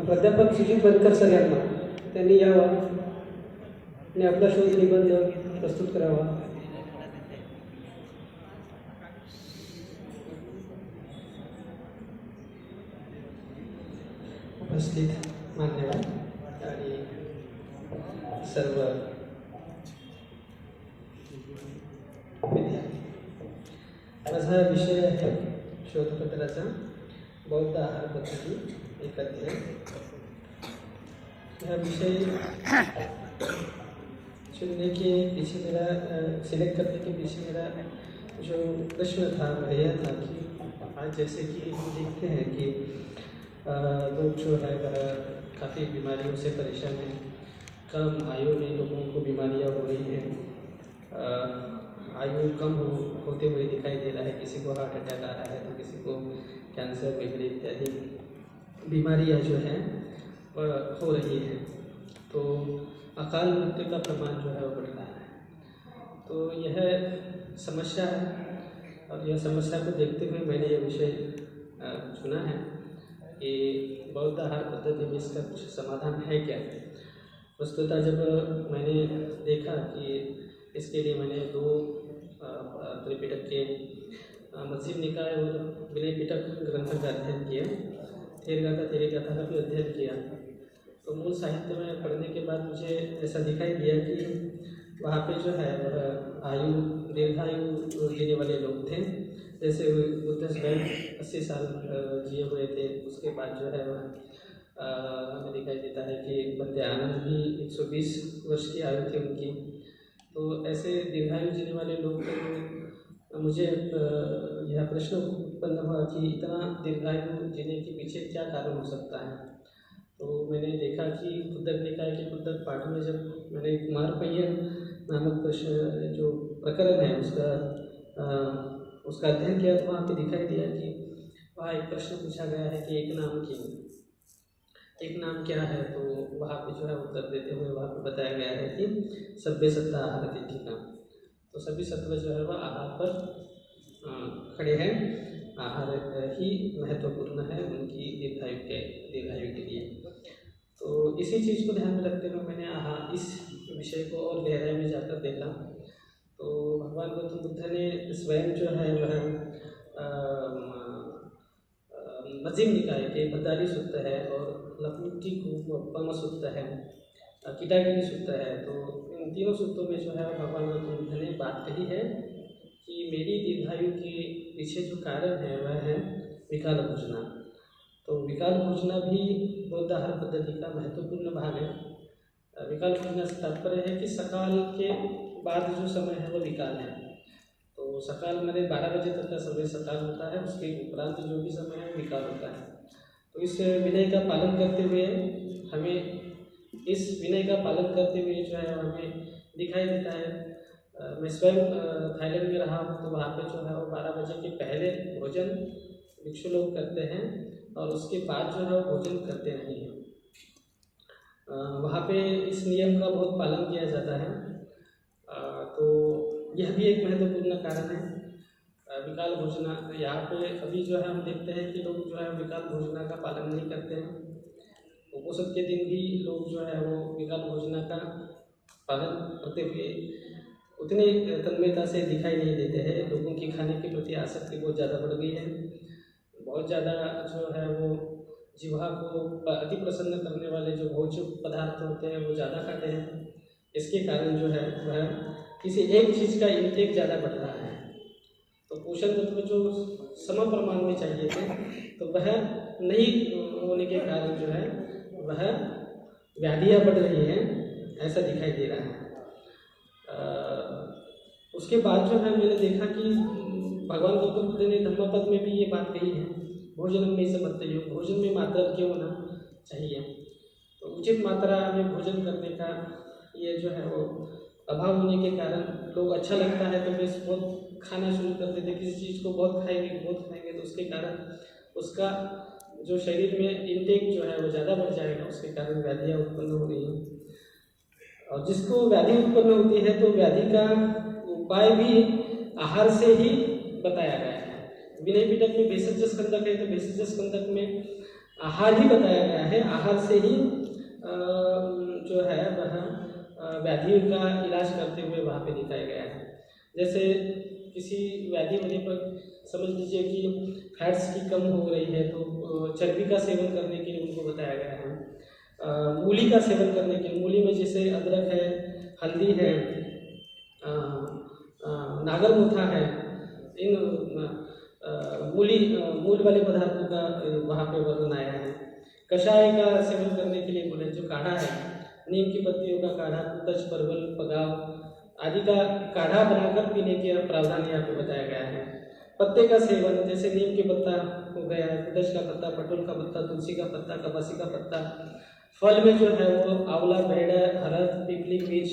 प्राध्यापक सुजित बनकर सर यांना त्यांनी यावं आणि आपला शोध निबंध प्रस्तुत करावा. उपस्थित मान्यवर आणि सर्व विद्यार्थी, माझा विषय आहे शोधपत्राचा बौद्ध आहार पद्धती एक अध्याय. यह विषय चुनने के पीछे मेरा सिलेक्ट करने के पीछे मेरा जो प्रश्न था वह यह था कि आज जैसे कि हम देखते हैं कि लोग जो है वह काफ़ी बीमारियों से परेशान हैं. कम आयु में लोगों को बीमारियां हो रही हैं. आयु कम होते हुए दिखाई दे रहा है. किसी को हार्ट अटैक आ रहा है तो किसी को कैंसर वगैरह इत्यादि बीमारियां जो हैं वह हो रही हैं. तो अकाल मृत्यु का प्रमाण जो है वो बढ़ रहा है. तो यह समस्या है और यह समस्या को देखते हुए मैंने यह विषय चुना है कि बौद्ध आहार पद्धति में इसका कुछ समाधान है क्या. वस्तुतः जब मैंने देखा कि इसके लिए मैंने दो त्रिपिटक के मध्यम निकाय और विनय पिटक ग्रंथ का अध्ययन किया. थेरगाथा थेरगाथा का भी अध्ययन किया. तो मूल साहित्य में पढ़ने के बाद मुझे ऐसा दिखाई दिया कि वहाँ पे जो है वह आयु दीर्घायु जीने वाले लोग थे. जैसे बुद्ध स्वयं 80 साल जिए हुए थे. उसके बाद जो है वह हमें दिखाई देता है कि बंदे आनंद भी 120 वर्ष की आयु थी उनकी. तो ऐसे दीर्घायु जीने वाले लोग तो मुझे यह प्रश्न उत्पन्न हुआ कि इतना दीर्घायु जीने के पीछे क्या कारण हो सकता है. तो मैंने देखा कि कुद्दक निकाय के कुद्दक पाठ में जब मैंने कुमारपय्यन नामक प्रश्न जो प्रकरण है उसका अध्ययन किया तो वहाँ पे दिखाई दिया कि वहाँ एक प्रश्न पूछा गया है कि एक नाम क्या है. तो वहाँ पे जो है उत्तर देते हुए वहाँ पे बताया गया है कि सभ्य सत्ता आहार तिथिका. तो सभी सत्व जो है वह आहार पर खड़े हैं. आहार ही महत्वपूर्ण है उनकी दीर्घायु के लिए. तो इसी चीज़ को ध्यान में रखते हुए मैंने इस विषय को और गहराई में जाकर देखा. तो भगवान गौतम बुद्ध ने स्वयं जो है वह मध्यम निकाय के बदारी सूत्र है और लकुटी पम सूत्र है, किटागिनी सूत्र है. तो इन तीनों सूत्रों में जो है भगवान गौतम बुद्ध ने बात कही है कि मेरी दीर्घायु के पीछे जो कारण है वह है विकाल भोजना. तो विकाल भोजना भी बौद्ध आहार पद्धति का महत्वपूर्ण भाग है. विकाल भोजना से तात्पर्य है कि सकाल के बाद जो समय है वह विकाल है. तो सकाल मैंने 12 बजे तक का समय सकाल होता है. उसके उपरांत जो भी समय है विकाल होता है. तो इस विनय का पालन करते हुए जो है हमें दिखाई देता है. मैं स्वयं थाईलैंड में रहा हूँ. तो वहाँ पे जो है वो 12 बजे के पहले भोजन भिक्षु लोग करते हैं और उसके बाद जो है वो भोजन करते नहीं हैं. वहाँ पे इस नियम का बहुत पालन किया जाता है. तो यह भी एक महत्वपूर्ण कारण है विकाल भोजना. यहाँ पे अभी जो है हम देखते हैं कि लोग जो है विकाल भोजना का पालन नहीं करते हैं. उपोषण के दिन भी लोग जो है वो विकाल भोजना का पालन करते हुए उतनी तन्मयता से दिखाई नहीं देते हैं. लोगों की खाने के प्रति आसक्ति बहुत ज़्यादा बढ़ गई है. बहुत ज़्यादा जो है वो जिह्वा को अति प्रसन्न करने वाले जो भोज्य पदार्थ होते हैं वो ज़्यादा खाते हैं. इसके कारण जो है वह किसी एक चीज़ का इंटेक ज़्यादा बढ़ रहा है. तो पोषण तत्व जो सम प्रमाण में चाहिए थे तो वह नहीं होने के कारण जो है वह व्याधियाँ बढ़ रही हैं, ऐसा दिखाई दे रहा है. उसके बाद जो है मैंने देखा कि भगवान गौतम बुद्ध ने धम्मपद में भी ये बात कही है, भोजन में से मत योग, भोजन में मात्रा क्यों होना चाहिए. तो उचित मात्रा में भोजन करने का ये जो है वो अभाव होने के कारण लोग अच्छा लगता है तो बस बहुत खाना शुरू कर देते. किसी चीज़ को बहुत खाएंगे तो उसके कारण उसका जो शरीर में इंटेक जो है वो ज़्यादा बढ़ जाएगा. उसके कारण व्याधियाँ उत्पन्न हो रही हैं. और जिसको व्याधि उत्पन्न होती है तो व्याधि का उपाय भी आहार से ही बताया गया है. विनय पिटक में भेषज स्कंदक है. तो भेषज स्कंदक में आहार ही बताया गया है। आहार से ही जो है वह व्याधि का इलाज करते हुए वहाँ पे दिखाया गया है। जैसे किसी व्याधि होने पर समझ लीजिए कि फैट्स की कम हो रही है तो चर्बी का सेवन करने के लिए उनको बताया गया है। मूली का सेवन करने के लिए, मूली में जैसे अदरक है, हल्दी है, नागरमोथा है, इन मूल वाले पदार्थों का वहाँ पे वर्णन आया है। कषाय का सेवन करने के लिए बोले, जो काढ़ा है, नीम की पत्तियों का काढ़ा, कुतज, परवल, पगाव आदि का काढ़ा बनाकर पीने के प्रावधान यहाँ पे बताया गया है। पत्ते का सेवन, जैसे नीम के पत्ता हो गया, कुतज का पत्ता, पटुल का पत्ता, तुलसी का पत्ता, कपासी का पत्ता। फल में जो है वो आंवला, बेड़ा, हरद, पीपली, मिर्च।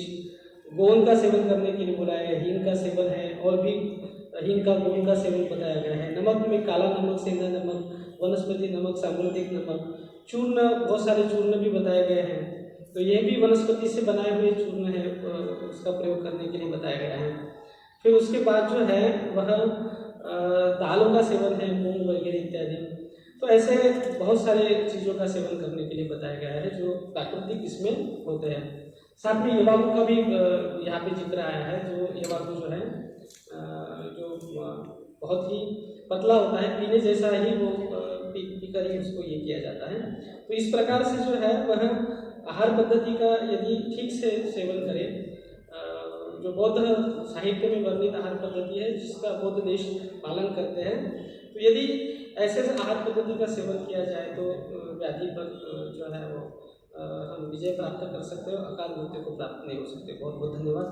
गोंद का सेवन करने के लिए बुलाया है, हींग का सेवन है, और भी हींग का, गोंद का सेवन बताया गया है। नमक में काला नमक, सेंधा नमक, वनस्पति नमक, सामुद्रिक नमक, चूर्ण, बहुत सारे चूर्ण भी बताए गए हैं। तो यह भी वनस्पति से बनाए हुए चूर्ण है, उसका प्रयोग करने के लिए बताया गया है। फिर उसके बाद जो है वह दालों का सेवन है, मूंग वगैरह इत्यादि। तो ऐसे बहुत सारे चीज़ों का सेवन करने के लिए बताया गया है जो प्राकृतिक इसमें होते हैं। साथ में यवागु का भी यहाँ पे जिक्र आया है। जो यवागु जो है जो बहुत ही पतला होता है, पीने जैसा ही वो पीकर ही उसको ये किया जाता है। तो इस प्रकार से जो है वह आहार पद्धति का यदि ठीक से सेवन करें, जो बौद्ध साहित्य में वर्णित आहार पद्धति है जिसका बौद्ध देश पालन करते हैं, तो यदि ऐसे आहार पद्धति का सेवन किया जाए तो व्याधि पर जो है वो हम विजय प्राप्त कर सकते हो, अकाल मृत्यु को प्राप्त नहीं हो सकते। बहुत बहुत धन्यवाद।